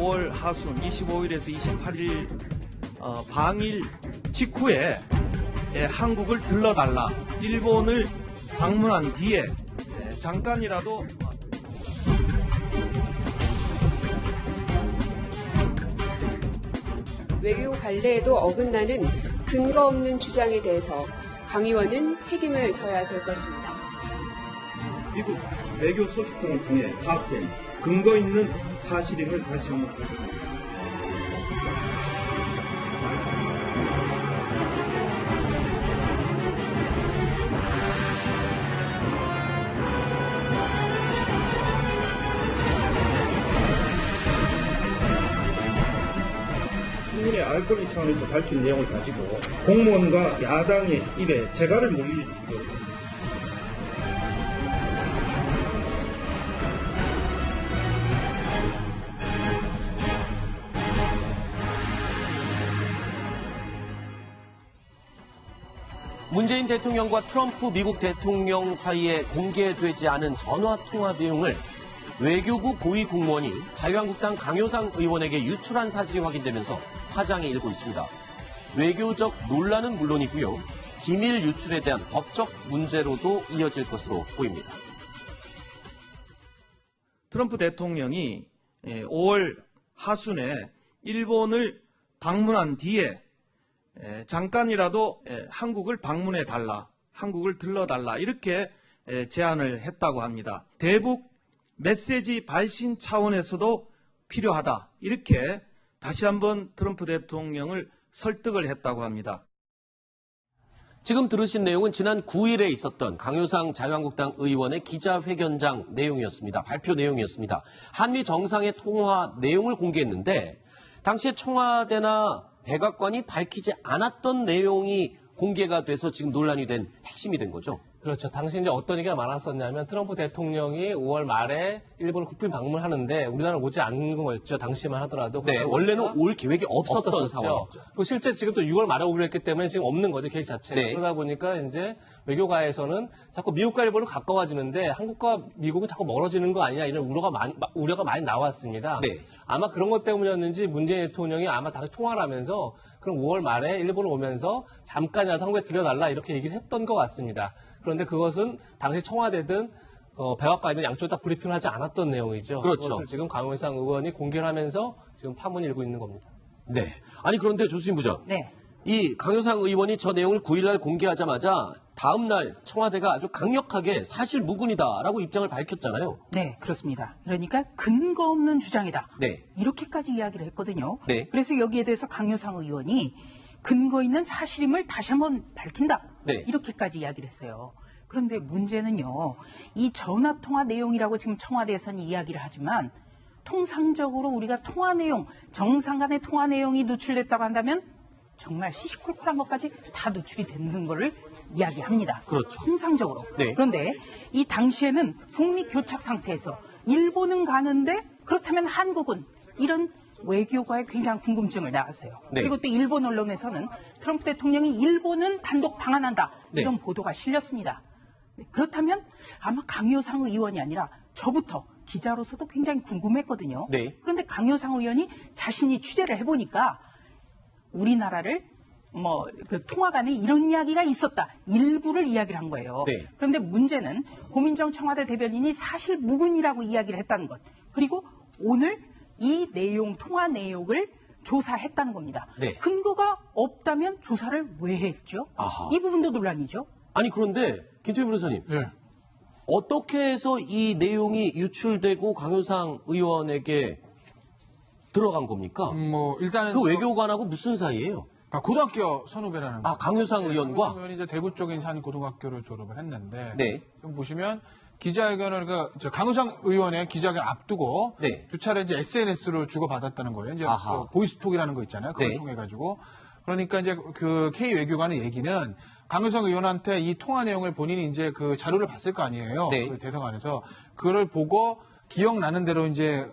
5월 하순 25일에서 28일 방일 직후에 한국을 들러달라, 일본을 방문한 뒤에 잠깐이라도 외교 관례에도 어긋나는 근거 없는 주장에 대해서 강 의원은 책임을 져야 될 것입니다. 미국 외교 소식 등을 통해 파악된 근거 있는 사실임을 다시 한번 밝혔습니다. 국민의 알 권리 차원에서 밝힌 내용을 가지고 공무원과 야당의 입에 재갈을 물릴 준비를 합니다. 문재인 대통령과 트럼프 미국 대통령 사이에 공개되지 않은 전화통화 내용을 외교부 고위 공무원이 자유한국당 강효상 의원에게 유출한 사실이 확인되면서 파장이 일고 있습니다. 외교적 논란은 물론이고요. 기밀 유출에 대한 법적 문제로도 이어질 것으로 보입니다. 트럼프 대통령이 5월 하순에 일본을 방문한 뒤에 잠깐이라도 한국을 방문해달라, 한국을 들러달라 이렇게 제안을 했다고 합니다. 대북 메시지 발신 차원에서도 필요하다, 이렇게 다시 한번 트럼프 대통령을 설득을 했다고 합니다. 지금 들으신 내용은 지난 9일에 있었던 강효상 자유한국당 의원의 기자회견장 내용이었습니다. 발표 내용이었습니다. 한미 정상의 통화 내용을 공개했는데 당시에 청와대나 백악관이 밝히지 않았던 내용이 공개가 돼서 지금 논란이 된 핵심이 된 거죠. 그렇죠. 당시 이제 어떤 얘기가 많았었냐면 트럼프 대통령이 5월 말에 일본을 국빈 방문하는데 우리나라 오지 않는 거였죠. 당시만 하더라도. 네, 원래는 올 계획이 없었던 상황이었죠. 그리고 실제 지금 또 6월 말에 오기로 했기 때문에 지금 없는 거죠. 계획 자체가. 네. 그러다 보니까 이제 외교가에서는 자꾸 미국과 일본을 가까워지는데 한국과 미국은 자꾸 멀어지는 거 아니냐 이런 우려가 많이 나왔습니다. 네. 아마 그런 것 때문이었는지 문재인 대통령이 아마 다시 통화를 하면서 그럼 5월 말에 일본을 오면서 잠깐이라도 한국에 들려달라 이렇게 얘기를 했던 것 같습니다. 그런데 그것은 당시 청와대든 백악관이든 양쪽 다 브리핑을 하지 않았던 내용이죠. 그렇죠. 그것을 지금 강효상 의원이 공개를 하면서 지금 파문이 일고 있는 겁니다. 네. 아니 그런데 조수진 부장. 네. 이 강효상 의원이 저 내용을 9일날 공개하자마자 다음 날 청와대가 아주 강력하게 사실 무근이다라고 입장을 밝혔잖아요. 네, 그렇습니다. 그러니까 근거 없는 주장이다. 네. 이렇게까지 이야기를 했거든요. 네. 그래서 여기에 대해서 강효상 의원이 근거 있는 사실임을 다시 한번 밝힌다. 네. 이렇게까지 이야기를 했어요. 그런데 문제는요, 이 전화통화 내용이라고 지금 청와대에서는 이야기를 하지만 통상적으로 우리가 통화 내용, 정상 간의 통화 내용이 누출됐다고 한다면 정말 시시콜콜한 것까지 다 누출이 되는 거를 이야기합니다. 그렇죠. 통상적으로. 네. 그런데 이 당시에는 북미 교착 상태에서 일본은 가는데 그렇다면 한국은 이런 외교가에 굉장한 궁금증을 낳았어요. 네. 그리고 또 일본 언론에서는 트럼프 대통령이 일본은 단독 방한한다. 네. 이런 보도가 실렸습니다. 그렇다면 아마 강효상 의원이 아니라 저부터 기자로서도 굉장히 궁금했거든요. 네. 그런데 강효상 의원이 자신이 취재를 해보니까 우리나라를 그 통화관에 이런 이야기가 있었다. 일부를 이야기를 한 거예요. 네. 그런데 문제는 고민정 청와대 대변인이 사실 무근이라고 이야기를 했다는 것. 그리고 오늘 이 내용, 통화 내용을 조사했다는 겁니다. 네. 근거가 없다면 조사를 왜 했죠? 아하. 이 부분도 논란이죠. 아니 그런데 김태우 변호사님. 네. 어떻게 해서 이 내용이 유출되고 강효상 의원에게 들어간 겁니까? 일단은 그 외교관하고 무슨 사이예요? 고등학교 선후배라는 거. 강효상 의원과? 강효상 의원이 이제 대구 쪽에 한 고등학교를 졸업을 했는데. 네. 좀 보시면 기자회견을 강효상 의원의 기자회견 앞두고 네. 두 차례 이제 SNS로 주고받았다는 거예요. 이제 아하. 보이스톡이라는 거 있잖아요. 그걸 네. 통해 가지고 그러니까 이제 그 K 외교관의 얘기는 강효상 의원한테 이 통화 내용을 본인이 이제 그 자료를 봤을 거 아니에요. 네. 그 대사관에서 그걸 보고 기억나는 대로 이제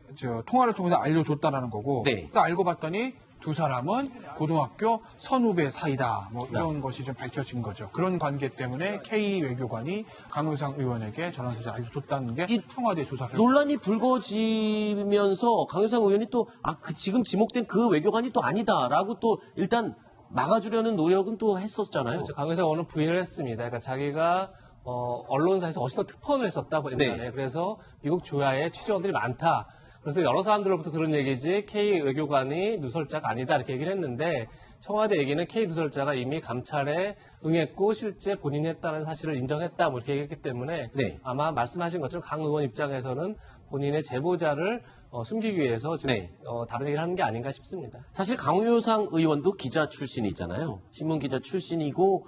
통화를 통해서 알려줬다라는 거고. 네. 또 알고 봤더니 두 사람은 고등학교 선후배 사이다. 뭐 이런 것이 좀 밝혀진 거죠. 그런 관계 때문에 K 외교관이 강효상 의원에게 전화사실 알려줬다는 게 청와대 조사 결과. 논란이 불거지면서 강효상 의원이 또 지금 지목된 그 외교관이 또 아니다라고 또 일단 막아주려는 노력은 또 했었잖아요. 그렇죠. 강효상 의원은 부인을 했습니다. 그러니까 자기가 언론사에서 어시스턴 특파원을 했었다고 했잖아요. 네. 그래서 미국 조야에 취재원들이 많다. 그래서 여러 사람들로부터 들은 얘기지 K 외교관이 누설자가 아니다 이렇게 얘기를 했는데 청와대 얘기는 K 누설자가 이미 감찰에 응했고 실제 본인이 했다는 사실을 인정했다 뭐 이렇게 얘기했기 때문에 네. 아마 말씀하신 것처럼 강 의원 입장에서는 본인의 제보자를 숨기기 위해서 지금 네. 다른 얘기를 하는 게 아닌가 싶습니다. 사실 강효상 의원도 기자 출신이잖아요. 신문 기자 출신이고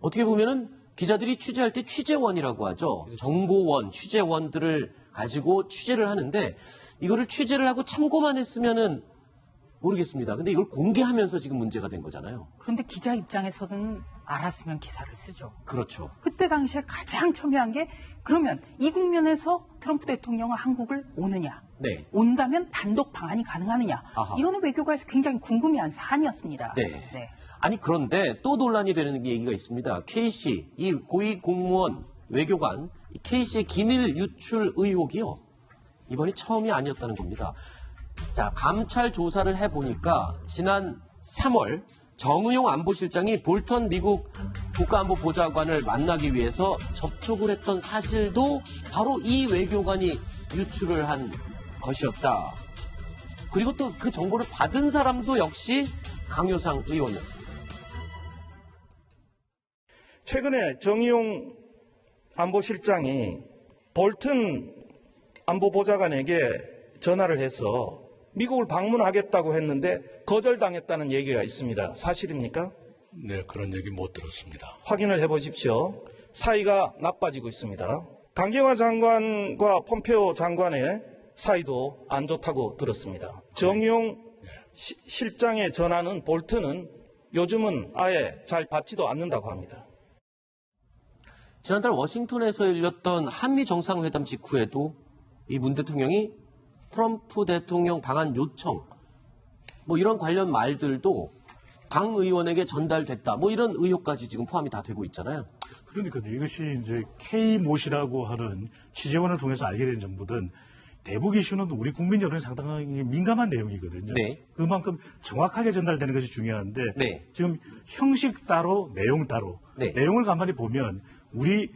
어떻게 보면은 기자들이 취재할 때 취재원이라고 하죠. 그렇죠. 정보원, 취재원들을 가지고 취재를 하는데 이거를 취재를 하고 참고만 했으면은 모르겠습니다. 근데 이걸 공개하면서 지금 문제가 된 거잖아요. 그런데 기자 입장에서는 알았으면 기사를 쓰죠. 그렇죠. 그때 당시에 가장 첨예한 게 그러면 이 국면에서 트럼프 대통령은 한국을 오느냐? 네. 온다면 단독 방한이 가능하느냐? 아하. 이거는 외교가에서 굉장히 궁금해한 사안이었습니다. 네. 아니 그런데 또 논란이 되는 얘기가 있습니다. K씨, 이 고위 공무원 외교관 K씨의 기밀 유출 의혹이요. 이번이 처음이 아니었다는 겁니다. 자, 감찰 조사를 해보니까 지난 3월 정의용 안보실장이 볼턴 미국 국가안보보좌관을 만나기 위해서 접촉을 했던 사실도 바로 이 외교관이 유출을 한 것이었다. 그리고 또 그 정보를 받은 사람도 역시 강효상 의원이었습니다. 최근에 정의용 안보실장이 볼튼 안보보좌관에게 전화를 해서 미국을 방문하겠다고 했는데 거절당했다는 얘기가 있습니다. 사실입니까? 네, 그런 얘기 못 들었습니다. 확인을 해보십시오. 사이가 나빠지고 있습니다. 강경화 장관과 폼페오 장관의 사이도 안 좋다고 들었습니다. 정의용 실장의 전화는 볼튼은 요즘은 아예 잘 받지도 않는다고 합니다. 지난달 워싱턴에서 열렸던 한미 정상회담 직후에도 이 문 대통령이 트럼프 대통령 방한 요청 뭐 이런 관련 말들도 강 의원에게 전달됐다. 뭐 이런 의혹까지 지금 포함이 다 되고 있잖아요. 그러니까 이것이 이제 K못이라고 하는 취재원을 통해서 알게 된 정보든 대북 이슈는 우리 국민 여론이 상당히 민감한 내용이거든요. 네. 그만큼 정확하게 전달되는 것이 중요한데 네. 지금 형식 따로 내용 따로 네. 내용을 가만히 보면 우리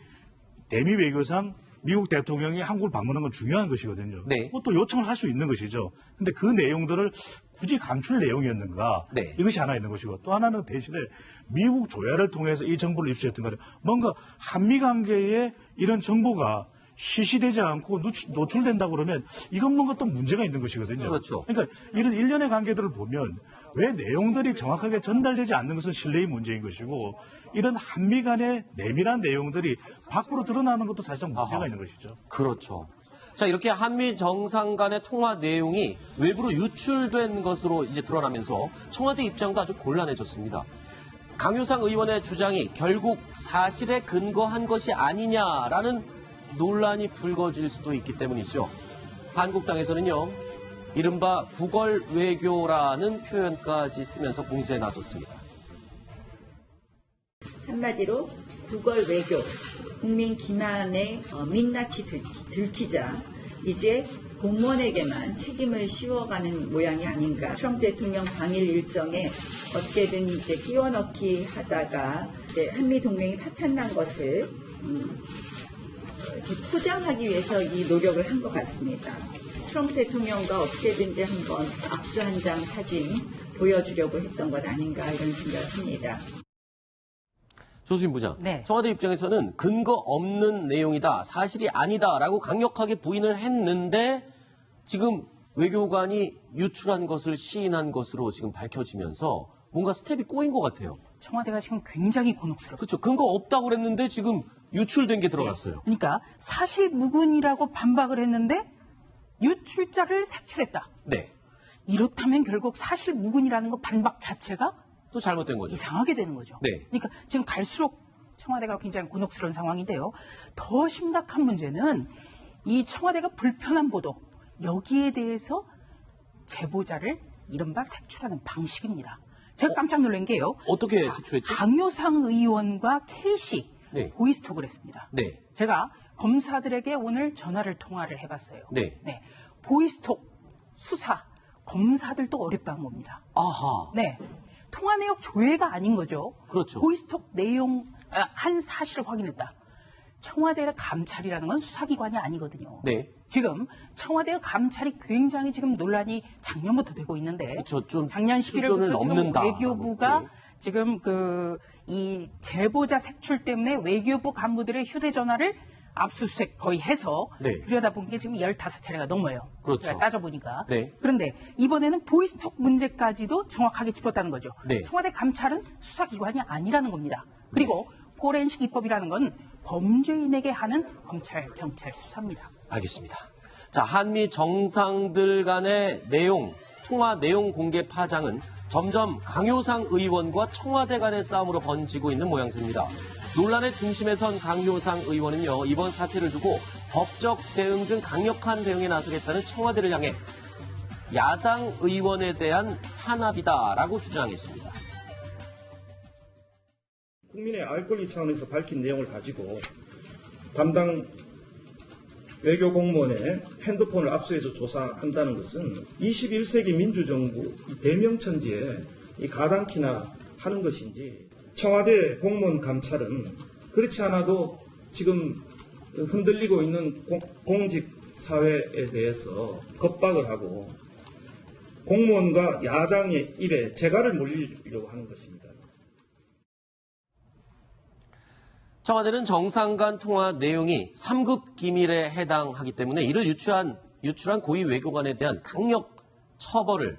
대미 외교상 미국 대통령이 한국을 방문한 건 중요한 것이거든요. 네. 또 요청을 할 수 있는 것이죠. 근데 그 내용들을 굳이 감출 내용이었는가? 네. 이것이 하나 있는 것이고 또 하나는 대신에 미국 조야를 통해서 이 정보를 입수했던 거는 뭔가 한미 관계에 이런 정보가 시시되지 않고 노출된다고 그러면 이건 뭔가 또 문제가 있는 것이거든요. 그렇죠. 그러니까 이런 일련의 관계들을 보면 왜 내용들이 정확하게 전달되지 않는 것은 신뢰의 문제인 것이고 이런 한미 간의 내밀한 내용들이 밖으로 드러나는 것도 사실상 문제가 아하. 있는 것이죠. 그렇죠. 자, 이렇게 한미 정상 간의 통화 내용이 외부로 유출된 것으로 이제 드러나면서 청와대 입장도 아주 곤란해졌습니다. 강효상 의원의 주장이 결국 사실에 근거한 것이 아니냐라는 논란이 불거질 수도 있기 때문이죠. 한국당에서는요, 이른바 구걸 외교라는 표현까지 쓰면서 공세에 나섰습니다. 한마디로 구걸 외교, 국민 기만의 민낯이 들키자 이제 공무원에게만 책임을 씌워가는 모양이 아닌가. 트럼프 대통령 방일 일정에 어떻게든 이제 끼워 넣기 하다가 이제 한미 동맹이 파탄난 것을 이렇게 포장하기 위해서 이 노력을 한 것 같습니다. 트럼프 대통령과 어떻게든지 한번 악수 한 장 사진 보여주려고 했던 것 아닌가 이런 생각을 합니다. 조수진 부장, 네. 청와대 입장에서는 근거 없는 내용이다, 사실이 아니다라고 강력하게 부인을 했는데 지금 외교관이 유출한 것을 시인한 것으로 지금 밝혀지면서 뭔가 스텝이 꼬인 것 같아요. 청와대가 지금 굉장히 곤혹스럽습니다. 그렇죠. 근거 없다고 그랬는데 지금 유출된 게 들어갔어요. 그러니까 사실 무근이라고 반박을 했는데 유출자를 색출했다. 네. 이렇다면 결국 사실 무근이라는 거 반박 자체가 또 잘못된 거죠. 이상하게 되는 거죠. 네. 그러니까 지금 갈수록 청와대가 굉장히 곤혹스러운 상황인데요. 더 심각한 문제는 이 청와대가 불편한 보도, 여기에 대해서 제보자를 이른바 색출하는 방식입니다. 제가 깜짝 놀란 게요. 어떻게 색출했죠? 강효상 의원과 K씨 네. 보이스톡을 했습니다. 네. 제가 검사들에게 오늘 통화를 해봤어요. 네. 보이스톡 수사 검사들도 어렵다는 겁니다. 아하. 네. 통화 내역 조회가 아닌 거죠. 그렇죠. 보이스톡 내용 한 사실을 확인했다. 청와대 감찰이라는 건 수사기관이 아니거든요. 네. 지금 청와대 감찰이 굉장히 지금 논란이 작년부터 되고 있는데 그렇죠. 좀 작년 수준을 11월부터 지금 넘는다. 외교부가 네. 지금 이 제보자 색출 때문에 외교부 간부들의 휴대전화를 압수수색 거의 해서 네. 들여다본 게 지금 15차례가 넘어요. 그렇죠. 제가 따져보니까. 네. 그런데 이번에는 보이스톡 문제까지도 정확하게 짚었다는 거죠. 네. 청와대 감찰은 수사기관이 아니라는 겁니다. 그리고 포렌식 입법이라는 건 범죄인에게 하는 검찰, 경찰 수사입니다. 알겠습니다. 자, 한미 정상들 간의 통화 내용 공개 파장은 점점 강효상 의원과 청와대 간의 싸움으로 번지고 있는 모양새입니다. 논란의 중심에 선 강효상 의원은요, 이번 사태를 두고 법적 대응 등 강력한 대응에 나서겠다는 청와대를 향해 야당 의원에 대한 탄압이다라고 주장했습니다. 국민의 알 권리 차원에서 밝힌 내용을 가지고 담당 외교 공무원의 핸드폰을 압수해서 조사한다는 것은 21세기 민주정부 대명천지에 가당키나 하는 것인지, 청와대 공무원 감찰은 그렇지 않아도 지금 흔들리고 있는 공직 사회에 대해서 겁박을 하고 공무원과 야당의 입에 재갈을 물리려고 하는 것입니다. 청와대는 정상 간 통화 내용이 3급 기밀에 해당하기 때문에 이를 유출한 고위 외교관에 대한 강력 처벌을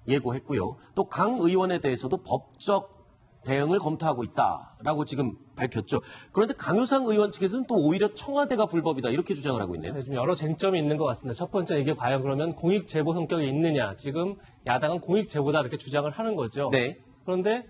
예고했고요. 또 강 의원에 대해서도 법적 대응을 검토하고 있다라고 지금 밝혔죠. 그런데 강효상 의원 측에서는 또 오히려 청와대가 불법이다 이렇게 주장을 하고 있네요. 좀 여러 쟁점이 있는 것 같습니다. 첫 번째, 이게 과연 그러면 공익 제보 성격이 있느냐. 지금 야당은 공익 제보다 이렇게 주장을 하는 거죠. 네. 그런데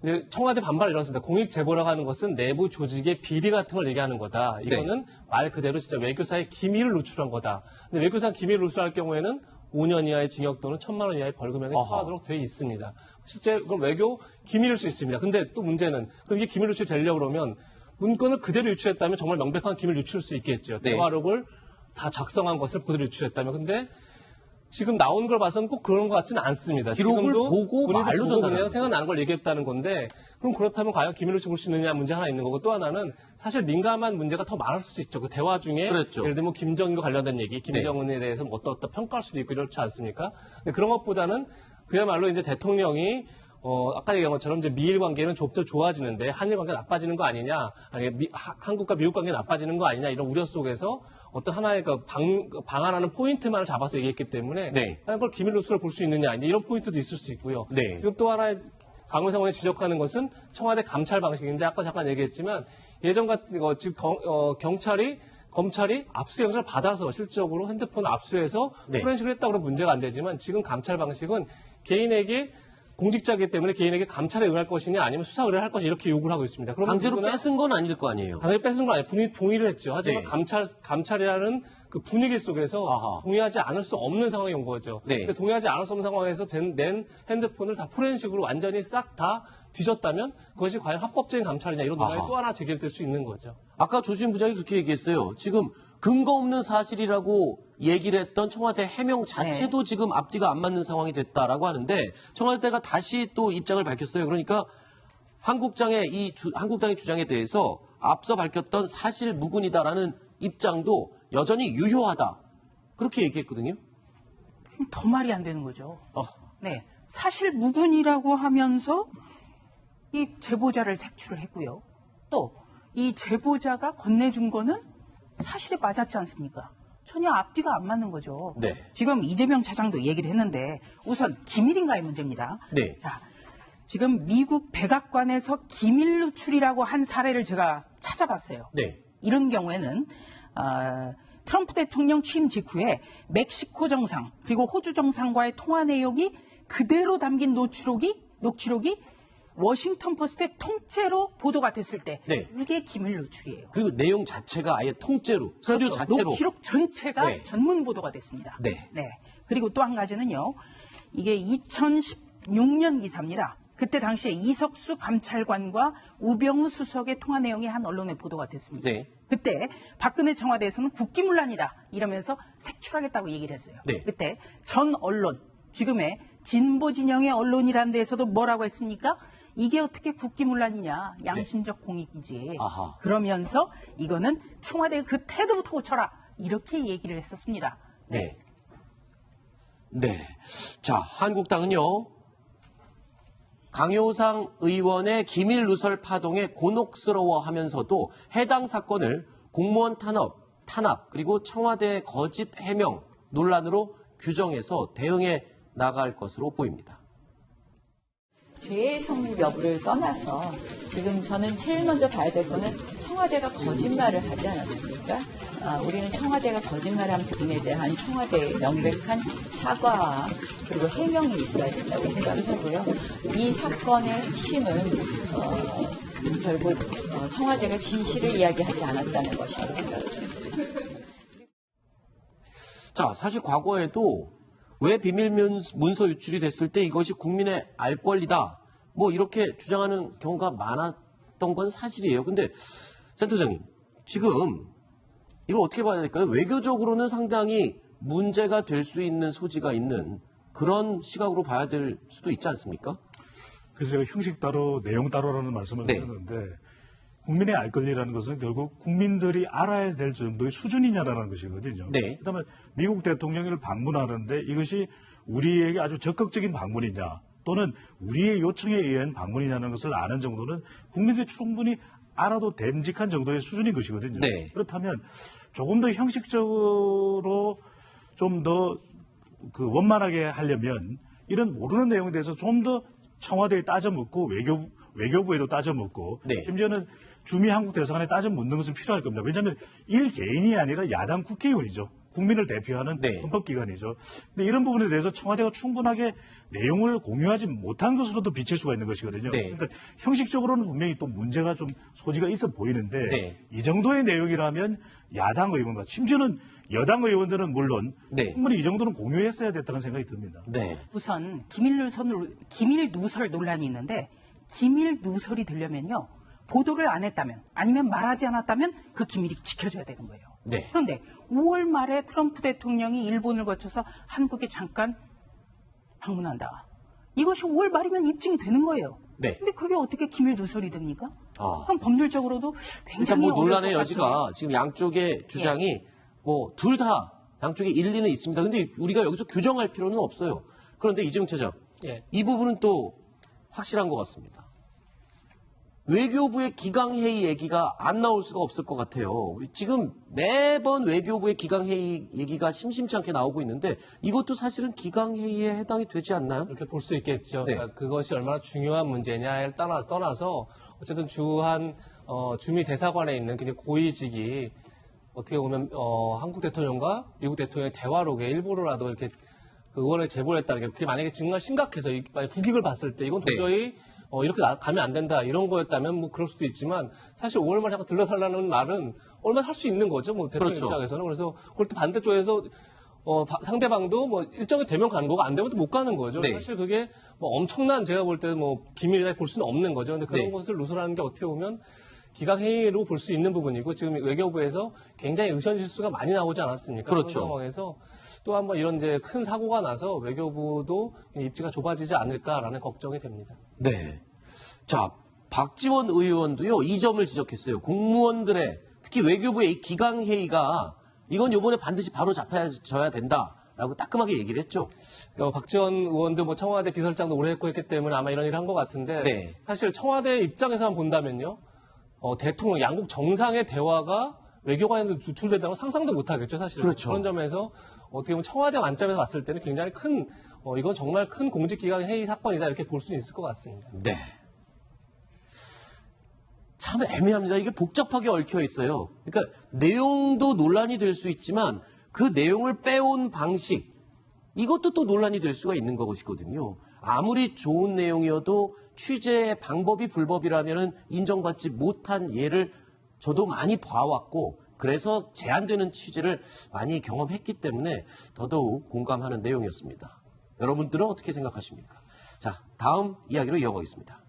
이제 청와대 반발이 이렇습니다. 공익 제보라고 하는 것은 내부 조직의 비리 같은 걸 얘기하는 거다. 이거는 말 그대로 진짜 외교사의 기밀을 누출한 거다. 근데 외교사 기밀을 누출할 경우에는 5년 이하의 징역 또는 1,000만 원 이하의 벌금형에 처하도록 돼 있습니다. 실제 그럼 외교 기밀일 수 있습니다. 근데 또 문제는 그럼 이게 기밀 유출 되려고 그러면 문건을 그대로 유출했다면 정말 명백한 기밀 유출일 수 있겠죠. 네. 대화록을 다 작성한 것을 그대로 유출했다면. 근데 지금 나온 걸 봐서는 꼭 그런 것 같지는 않습니다. 기록을 지금도 보고 본인도 말로 보고 전달하는 그냥 생각나는 걸 얘기했다는 건데, 그럼 그렇다면 과연 기밀을 줄 수 있느냐 문제 하나 있는 거고, 또 하나는 사실 민감한 문제가 더 많을 수도 있죠. 그 대화 중에 그렇죠. 예를 들면 김정일과 관련된 얘기, 김정은에 대해서 어떤 평가할 수도 있고 이렇지 않습니까? 근데 그런 것보다는 그야말로 이제 대통령이 아까 얘기한 것처럼 이제 미일 관계는 좁죠 좋아지는데 한일 관계 나빠지는 거 아니냐, 아니 한국과 미국 관계 나빠지는 거 아니냐, 이런 우려 속에서 어떤 하나의 방안하는 포인트만을 잡아서 얘기했기 때문에 그걸 기밀 누설을 볼 수 있느냐, 이런 포인트도 있을 수 있고요. 지금 또 하나의 강효상 의원이 지적하는 것은 청와대 감찰 방식인데, 아까 잠깐 얘기했지만 예전 같은 거 지금 검찰이 압수 영장을 받아서 실질적으로 핸드폰 압수해서 포렌식을 했다고 그러면 문제가 안 되지만, 지금 감찰 방식은 개인에게 공직자이기 때문에 개인에게 감찰에 응할 것이냐 아니면 수사 의뢰를 할 것이냐 이렇게 요구를 하고 있습니다. 강제로 뺏은 건 아닐 거 아니에요. 당연히 뺏은 건 아니에요. 본인이 동의를 했죠. 하지만 감찰이라는 그 분위기 속에서 동의하지 않을 수 없는 상황이 온 거죠. 근데 동의하지 않을 수 없는 상황에서 낸 핸드폰을 다 포렌식으로 완전히 싹 다 뒤졌다면 그것이 과연 합법적인 감찰이냐, 이런 논란이 또 하나 제기될 수 있는 거죠. 아까 조수진 부장이 그렇게 얘기했어요. 지금 근거 없는 사실이라고 얘기를 했던 청와대 해명 자체도 지금 앞뒤가 안 맞는 상황이 됐다라고 하는데, 청와대가 다시 또 입장을 밝혔어요. 그러니까 한국당의 주장에 대해서 앞서 밝혔던 사실 무근이다라는 입장도 여전히 유효하다, 그렇게 얘기했거든요. 더 말이 안 되는 거죠. 네, 사실 무근이라고 하면서 이 제보자를 색출을 했고요. 또 이 제보자가 건네준 거는 사실에 맞았지 않습니까? 전혀 앞뒤가 안 맞는 거죠. 지금 이재명 차장도 얘기를 했는데, 우선 기밀인가의 문제입니다. 자, 지금 미국 백악관에서 기밀 누출이라고 한 사례를 제가 찾아봤어요. 이런 경우에는 트럼프 대통령 취임 직후에 멕시코 정상 그리고 호주 정상과의 통화 내용이 그대로 담긴 녹취록이 워싱턴 포스트의 통째로 보도가 됐을 때 이게 기밀 누출이에요. 그리고 내용 자체가 아예 통째로, 서류 그렇죠. 자체로. 녹취록 전체가 전문 보도가 됐습니다. 그리고 또 한 가지는요. 이게 2016년 기사입니다. 그때 당시에 이석수 감찰관과 우병우 수석의 통화 내용이 한 언론에 보도가 됐습니다. 네. 그때 박근혜 청와대에서는 국기문란이다 이러면서 색출하겠다고 얘기를 했어요. 네. 그때 전 언론, 지금의 진보 진영의 언론이라는 데에서도 뭐라고 했습니까? 이게 어떻게 국기문란이냐, 양심적 공익이지. 아하. 그러면서 이거는 청와대의 그 태도부터 고쳐라 이렇게 얘기를 했었습니다. 네. 네. 자, 한국당은요, 강효상 의원의 기밀 누설 파동에 곤혹스러워 하면서도 해당 사건을 공무원 탄압, 그리고 청와대 거짓 해명 논란으로 규정해서 대응해 나갈 것으로 보입니다. 죄의 성립 여부를 떠나서 지금 저는 제일 먼저 봐야 될 거는 청와대가 거짓말을 하지 않았습니까? 우리는 청와대가 거짓말한 부분에 대한 청와대의 명백한 사과와 그리고 해명이 있어야 된다고 생각을 하고요. 이 사건의 핵심은 결국 청와대가 진실을 이야기하지 않았다는 것이라고 생각을 합니다. 자, 사실 과거에도 왜 비밀 문서 유출이 됐을 때 이것이 국민의 알 권리다, 뭐 이렇게 주장하는 경우가 많았던 건 사실이에요. 근데 센터장님, 지금 이걸 어떻게 봐야 될까요? 외교적으로는 상당히 문제가 될 수 있는 소지가 있는 그런 시각으로 봐야 될 수도 있지 않습니까? 그래서 제가 형식 따로 내용 따로라는 말씀을 네. 드렸는데 국민의 알 권리라는 것은 결국 국민들이 알아야 될 정도의 수준이냐라는 것이거든요. 네. 그다음에 미국 대통령을 방문하는데 이것이 우리에게 아주 적극적인 방문이냐 또는 우리의 요청에 의한 방문이냐는 것을 아는 정도는 국민들이 충분히 알아도 됨직한 정도의 수준인 것이거든요. 네. 그렇다면 조금 더 형식적으로 좀 더 원만하게 하려면 이런 모르는 내용에 대해서 좀 더 청와대에 따져 묻고 외교부에도 따져 묻고 네. 심지어는 주미 한국 대사관에 따져 묻는 것은 필요할 겁니다. 왜냐하면 일개인이 아니라 야당 국회의원이죠. 국민을 대표하는 네. 헌법기관이죠. 근데 이런 부분에 대해서 청와대가 충분하게 내용을 공유하지 못한 것으로도 비칠 수가 있는 것이거든요. 네. 그러니까 형식적으로는 분명히 또 문제가 좀 소지가 있어 보이는데 네. 이 정도의 내용이라면 야당 의원과 심지어는 여당 의원들은 물론 네. 충분히 이 정도는 공유했어야 됐다는 생각이 듭니다. 네. 우선 기밀 누설 논란이 있는데 기밀 누설이 되려면요. 보도를 안 했다면 아니면 말하지 않았다면 그 기밀이 지켜져야 되는 거예요. 네. 그런데 5월 말에 트럼프 대통령이 일본을 거쳐서 한국에 잠깐 방문한다. 이것이 5월 말이면 입증이 되는 거예요. 네. 근데 그게 어떻게 기밀 누설이 됩니까? 아. 그럼 법률적으로도 그러니까 굉장히 뭐 논란의 어려울 것 여지가 같은데. 지금 양쪽의 주장이 뭐 둘 다 양쪽의 일리는 있습니다. 근데 우리가 여기서 규정할 필요는 없어요. 그런데 이재용 차장, 예. 이 부분은 또 확실한 것 같습니다. 외교부의 기강회의 얘기가 안 나올 수가 없을 것 같아요. 지금 매번 외교부의 기강회의 얘기가 심심치 않게 나오고 있는데 이것도 사실은 기강회의에 해당이 되지 않나요? 이렇게 볼 수 있겠죠. 네. 그러니까 그것이 얼마나 중요한 문제냐를 떠나서 어쨌든 주미 대사관에 있는 굉장히 고위직이 어떻게 보면 한국 대통령과 미국 대통령의 대화록에 일부러라도 이렇게 그 의원을 제보를 했다는 게 그게 만약에 정말 심각해서 만약 국익을 봤을 때 이건 도저히 이렇게 가면 안 된다 이런 거였다면 뭐 그럴 수도 있지만 사실 5월 말에 잠깐 들러달라는 말은 얼마나 할 수 있는 거죠. 뭐 대통령 그렇죠. 입장에서는. 그래서 그걸 또 반대쪽에서 상대방도 뭐 일정이 되면 가는 거고 안 되면 또 못 가는 거죠. 네. 사실 그게 뭐 엄청난 제가 볼 때 뭐 기밀이라 볼 수는 없는 거죠. 근데 그런 네. 것을 누설하는 게 어떻게 보면 기강회의로 볼 수 있는 부분이고 지금 외교부에서 굉장히 의견 실수가 많이 나오지 않았습니까? 그렇죠. 그런 상황에서 또 한번 이런 이제 큰 사고가 나서 외교부도 입지가 좁아지지 않을까라는 걱정이 됩니다. 네. 자, 박지원 의원도요, 이 점을 지적했어요. 공무원들의, 특히 외교부의 이 기강회의가 이건 요번에 반드시 바로 잡혀져야 된다라고 따끔하게 얘기를 했죠. 박지원 의원도 뭐 청와대 비서실장도 오래 했기 때문에 아마 이런 일을 한 것 같은데 네. 사실 청와대 입장에서만 본다면요. 대통령, 양국 정상의 대화가 외교관에도 유출된다는 건 상상도 못 하겠죠, 사실. 그렇죠. 그런 점에서 어떻게 보면 청와대 관점에서 봤을 때는 굉장히 큰, 이건 정말 큰 공직기강 회의 사건이다 이렇게 볼 수는 있을 것 같습니다. 네. 참 애매합니다. 이게 복잡하게 얽혀 있어요. 그러니까 내용도 논란이 될 수 있지만 그 내용을 빼온 방식, 이것도 또 논란이 될 수가 있는 것이거든요. 아무리 좋은 내용이어도 취재의 방법이 불법이라면 인정받지 못한 예를 저도 많이 봐왔고 그래서 제한되는 취재를 많이 경험했기 때문에 더더욱 공감하는 내용이었습니다. 여러분들은 어떻게 생각하십니까? 자, 다음 이야기로 이어가겠습니다.